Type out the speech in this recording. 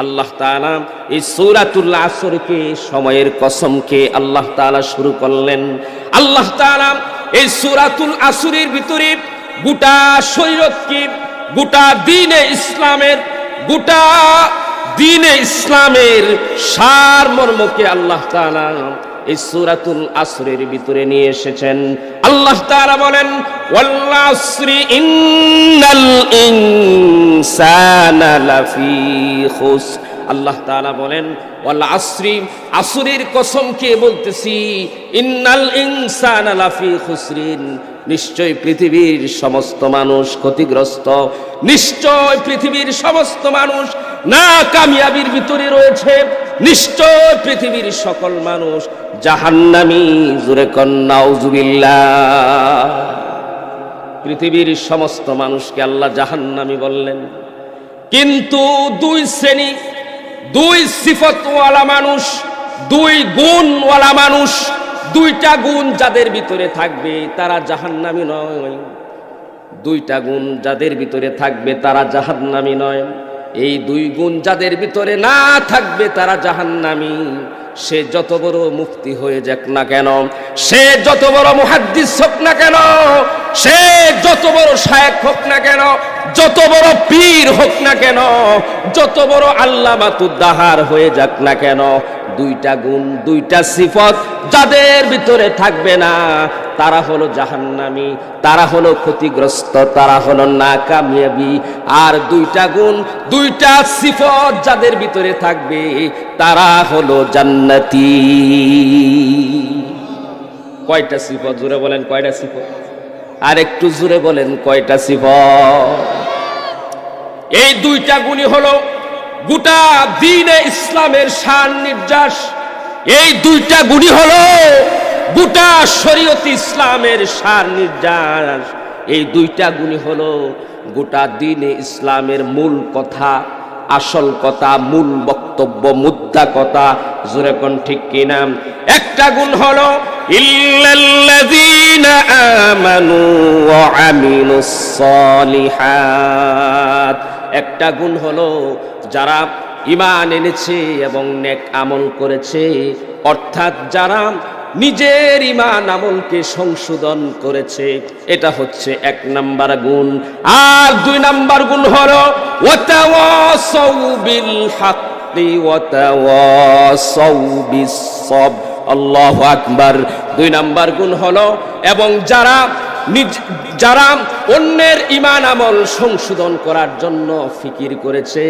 আল্লাহ তাআলা এই সূরাতুল আসরকে সময়ের কসমকে আল্লাহ তাআলা শুরু করলেন। আল্লাহ তাআলা এই সূরাতুল আসরের ভিতরে গোটা শরীয়তকে, গোটা দ্বীনে ইসলামের সারমর্মকে আল্লাহ তাআলা এই সূরাতুল আসরের ভিতরে নিয়ে এসেছেন। আল্লাহ তাআলা বলেন, ওয়াল আসরি ইন্নাল ইনসানা লাফি খুসর। আল্লাহ তাআলা বলেন, ওয়াল আসরি, আসরের কসমকে বলতেছি, ইন্নাল ইনসানা লাফি খুসরিন, নিশ্চয় পৃথিবীর সমস্ত মানুষ ক্ষতিগ্রস্ত, নিশ্চয় পৃথিবীর সমস্ত মানুষ না কামিয়াবির ভিতরে রয়েছে, নিশ্চয় পৃথিবীর সকল মানুষ জাহান্নামী। জোরে কন নাউজুবিল্লাহ। পৃথিবীর সমস্ত মানুষকে আল্লাহ জাহান্নামী বললেন, কিন্তু দুই শ্রেণী, দুই সিফতওয়ালা মানুষ, দুই গুণওয়ালা মানুষ, দুইটা গুণ যাদের ভিতরে থাকবে তারা জাহান্নামী নয়। দুইটা গুণ যাদের ভিতরে থাকবে তারা জাহান্নামী নয়। এই দুই গুণ যাদের ভিতরে না থাকবে তারা জাহান্নামী। সে যত বড় মুফতি হয়ে যাক না কেন, সে যত বড় মুহাদ্দিস হোক না কেন, সে যত বড় শায়েখ হোক না কেন, যত বড় পীর হোক না কেন, যত বড় আল্লামাতুদ্দাহার হয়ে যাক না কেন, দুইটা গুণ, দুইটা সিফত যাদের ভিতরে থাকবে না তারা হলো জাহান্নামী, তারা হলো ক্ষতিগ্রস্ত, তারা হলো নাকামিয়াবি। আর দুইটা গুণ, দুইটা সিফত যাদের ভিতরে থাকবে তারা হলো জান্নাতি। কয়টা সিফত? জোরে বলেন কয়টা সিফত? আর একটু জোরে বলেন কয়টা সিফত? এই দুইটা গুণই হলো গোটা দ্বীনে ইসলামের শান নির্যাস। এই দুইটা গুণই হলো গোটা শরীয়ত ইসলামের শান নির্যাস। এই দুইটা গুণই হলো গোটা দ্বীনে ইসলামের মূল কথা, আসল কথা, মূল বক্তব্য, মুদ্রা কথা। জোরে কোন ঠিক কিনা? একটা গুণ হলো ইল্লাল্লাযীনা আমানু ওয়া আমিলুস সালিহাত। একটা গুণ হলো যারা ঈমান এনেছে এবং নেক আমল করেছে, অর্থাৎ যারা নিজের ঈমান আমলকে সংশোধন করেছে, এটা হচ্ছে এক নাম্বার গুণ। আর দুই নাম্বার গুণ হলো ওয়াতাওয়াসাউ বিল হাক্কি ওয়াতাওয়াসাউ বিস সবর। আল্লাহু আকবার। দুই নাম্বার গুণ হলো, এবং যারা অন্যের ঈমান আমল সংশোধন করার জন্য ফিকির করেছে,